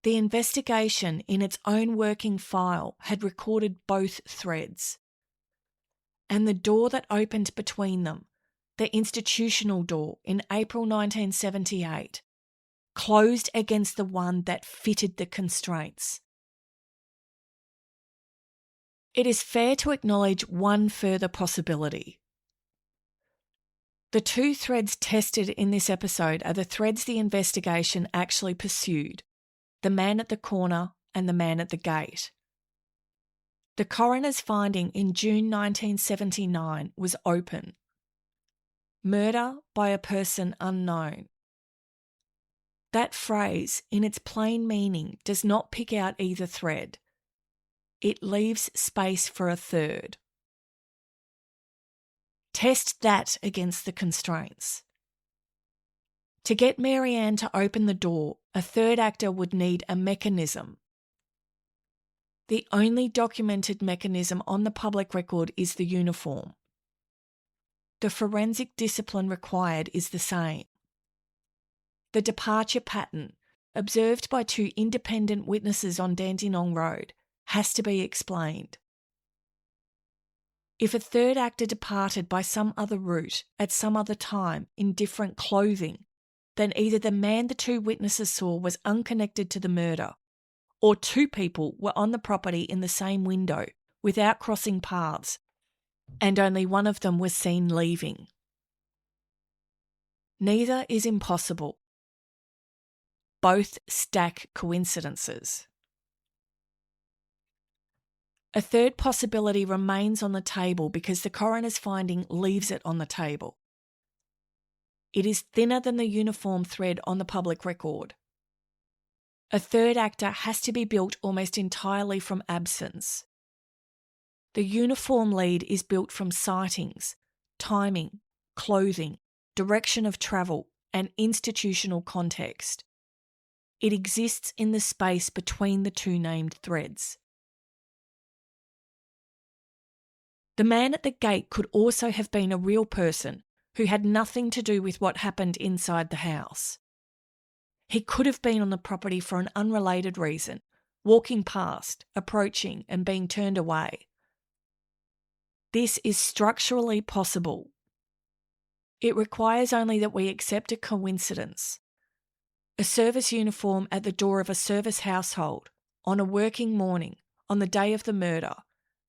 The investigation, in its own working file, had recorded both threads. And the door that opened between them, the institutional door in April 1978, closed against the one that fitted the constraints. It is fair to acknowledge one further possibility. The two threads tested in this episode are the threads the investigation actually pursued, the man at the corner and the man at the gate. The coroner's finding in June 1979 was open. Murder by a person unknown. That phrase, in its plain meaning, does not pick out either thread. It leaves space for a third. Test that against the constraints. To get Mary Anne to open the door, a third actor would need a mechanism. The only documented mechanism on the public record is the uniform. The forensic discipline required is the same. The departure pattern, observed by 2 independent witnesses on Dandenong Road, has to be explained. If a third actor departed by some other route at some other time in different clothing, then either the man the 2 witnesses saw was unconnected to the murder, or 2 people were on the property in the same window without crossing paths, and only one of them was seen leaving. Neither is impossible. Both stack coincidences. A third possibility remains on the table because the coroner's finding leaves it on the table. It is thinner than the uniform thread on the public record. a third actor has to be built almost entirely from absence. The uniform lead is built from sightings, timing, clothing, direction of travel, and institutional context. It exists in the space between the two named threads. The man at the gate could also have been a real person who had nothing to do with what happened inside the house. He could have been on the property for an unrelated reason, walking past, approaching, and being turned away. This is structurally possible. It requires only that we accept a coincidence. A service uniform at the door of a service household, on a working morning, on the day of the murder,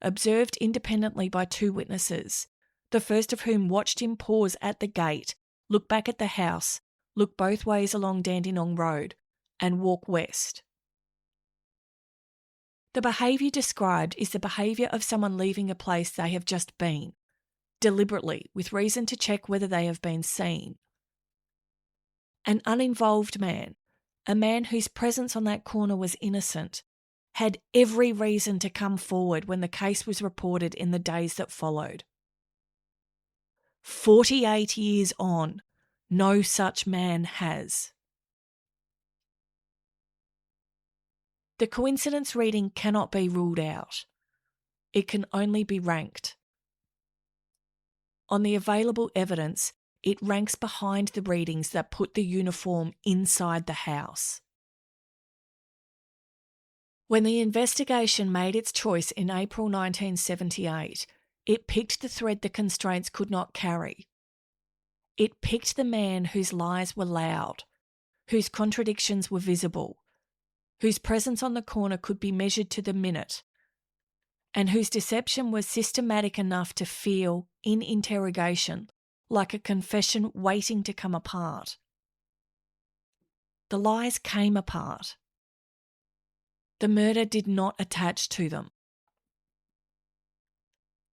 observed independently by two witnesses, the first of whom watched him pause at the gate, look back at the house, look both ways along Dandenong Road, and walk west. The behaviour described is the behaviour of someone leaving a place they have just been, deliberately, with reason to check whether they have been seen. An uninvolved man, a man whose presence on that corner was innocent, had every reason to come forward when the case was reported in the days that followed. 48 years on, no such man has. The coincidence reading cannot be ruled out. It can only be ranked. On the available evidence, it ranks behind the readings that put the uniform inside the house. When the investigation made its choice in April 1978, it picked the thread the constraints could not carry. It picked the man whose lies were loud, whose contradictions were visible, whose presence on the corner could be measured to the minute, and whose deception was systematic enough to feel, in interrogation, like a confession waiting to come apart. The lies came apart. The murder did not attach to them.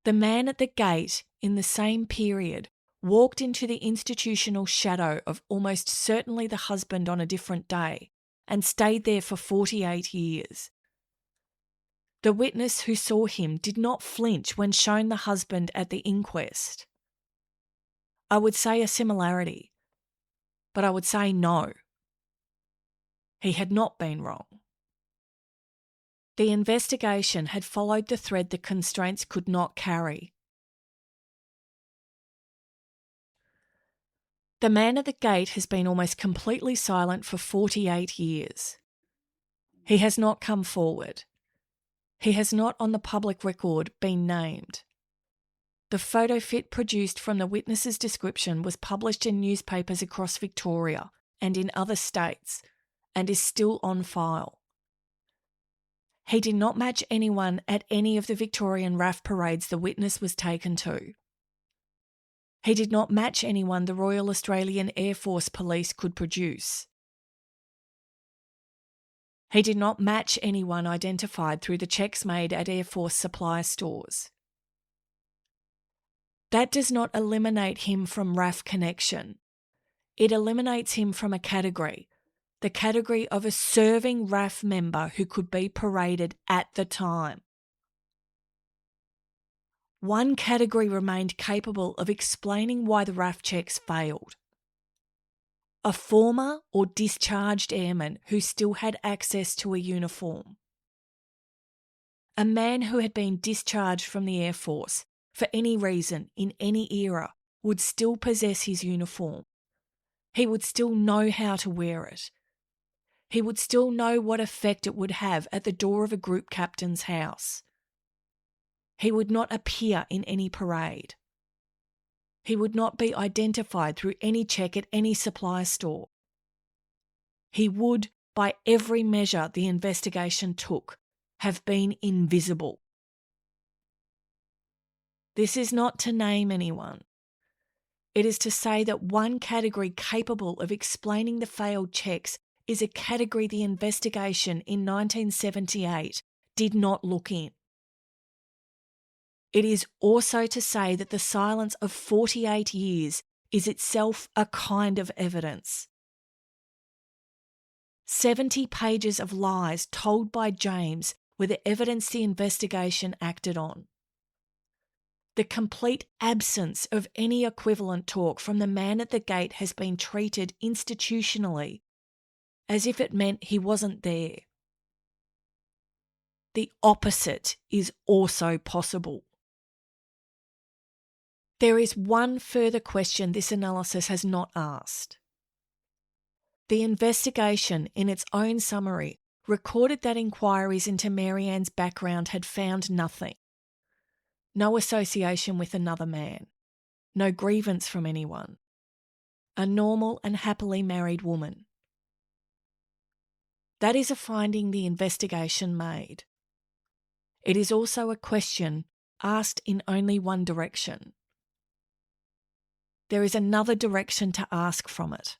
The man at the gate, in the same period, walked into the institutional shadow of almost certainly the husband on a different day, and stayed there for 48 years. The witness who saw him did not flinch when shown the husband at the inquest. I would say a similarity, but I would say no. He had not been wrong. The investigation had followed the thread the constraints could not carry. The man at the gate has been almost completely silent for 48 years. He has not come forward. He has not on the public record been named. The photo fit produced from the witness's description was published in newspapers across Victoria and in other states, and is still on file. He did not match anyone at any of the Victorian RAF parades the witness was taken to. He did not match anyone the Royal Australian Air Force Police could produce. He did not match anyone identified through the checks made at Air Force supply stores. That does not eliminate him from RAF connection. It eliminates him from a category, the category of a serving RAF member who could be paraded at the time. One category remained capable of explaining why the RAF checks failed. A former or discharged airman who still had access to a uniform. A man who had been discharged from the Air Force for any reason in any era would still possess his uniform. He would still know how to wear it. He would still know what effect it would have at the door of a group captain's house. He would not appear in any parade. He would not be identified through any check at any supply store. He would, by every measure the investigation took, have been invisible. This is not to name anyone. It is to say that one category capable of explaining the failed checks is a category the investigation in 1978 did not look in. It is also to say that the silence of 48 years is itself a kind of evidence. 70 pages of lies told by James were the evidence the investigation acted on. The complete absence of any equivalent talk from the man at the gate has been treated institutionally as if it meant he wasn't there. The opposite is also possible. There is one further question this analysis has not asked. The investigation, in its own summary, recorded that inquiries into Mary Anne's background had found nothing. No association with another man. No grievance from anyone. A normal and happily married woman. That is a finding the investigation made. It is also a question asked in only one direction. There is another direction to ask from it.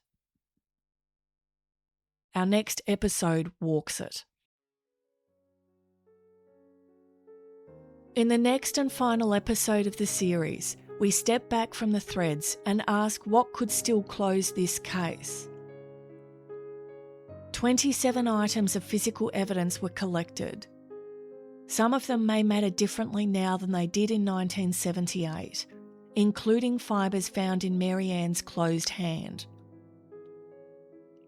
Our next episode walks it. In the next and final episode of the series, we step back from the threads and ask what could still close this case. 27 items of physical evidence were collected. Some of them may matter differently now than they did in 1978, including fibres found in Mary Anne's closed hand.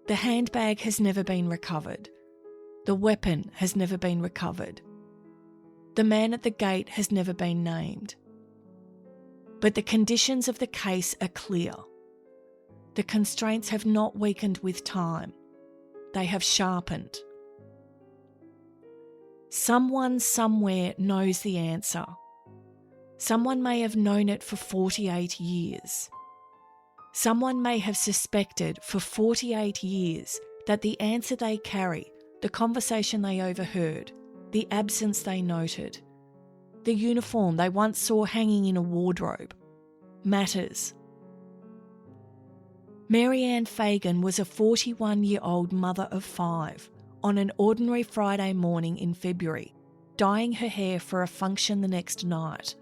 The handbag has never been recovered. The weapon has never been recovered. The man at the gate has never been named. But the conditions of the case are clear. The constraints have not weakened with time. They have sharpened. Someone somewhere knows the answer. Someone may have known it for 48 years. Someone may have suspected for 48 years that the answer they carry, the conversation they overheard, the absence they noted, the uniform they once saw hanging in a wardrobe, matters. Mary Anne Fagan was a 41-year-old mother of 5 on an ordinary Friday morning in February, dyeing her hair for a function the next night.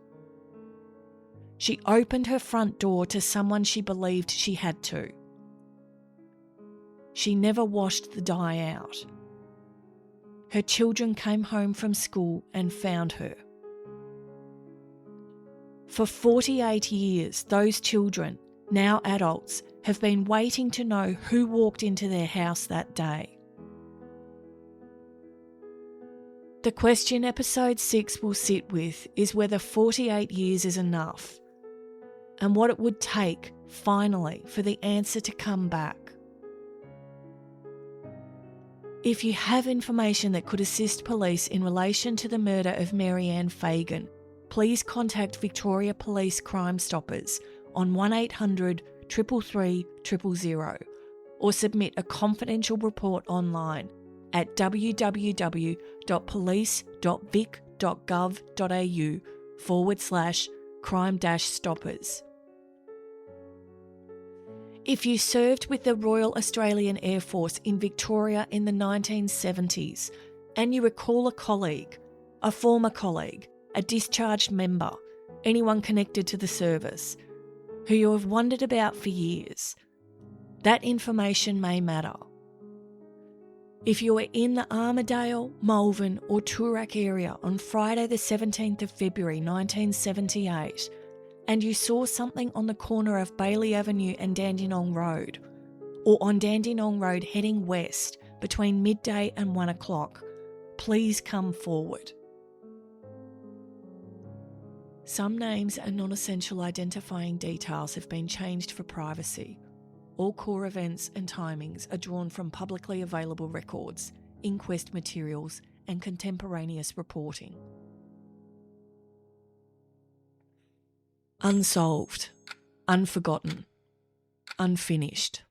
She opened her front door to someone she believed she had to. She never washed the dye out. Her children came home from school and found her. For 48 years, those children, now adults, have been waiting to know who walked into their house that day. The question episode 6 will sit with is whether 48 years is enough, and what it would take, finally, for the answer to come back. If you have information that could assist police in relation to the murder of Mary Anne Fagan, please contact Victoria Police Crime Stoppers on 1800 333 000 or submit a confidential report online at www.police.vic.gov.au/crime-stoppers. If you served with the Royal Australian Air Force in Victoria in the 1970s and you recall a colleague, a former colleague, a discharged member, anyone connected to the service, who you have wondered about for years, that information may matter. If you were in the Armidale, Malvern or Toorak area on Friday the 17th of February 1978 and you saw something on the corner of Bailey Avenue and Dandenong Road, or on Dandenong Road heading west between midday and 1 o'clock, please come forward. Some names and non-essential identifying details have been changed for privacy. All core events and timings are drawn from publicly available records, inquest materials, and contemporaneous reporting. Unsolved, unforgotten, unfinished.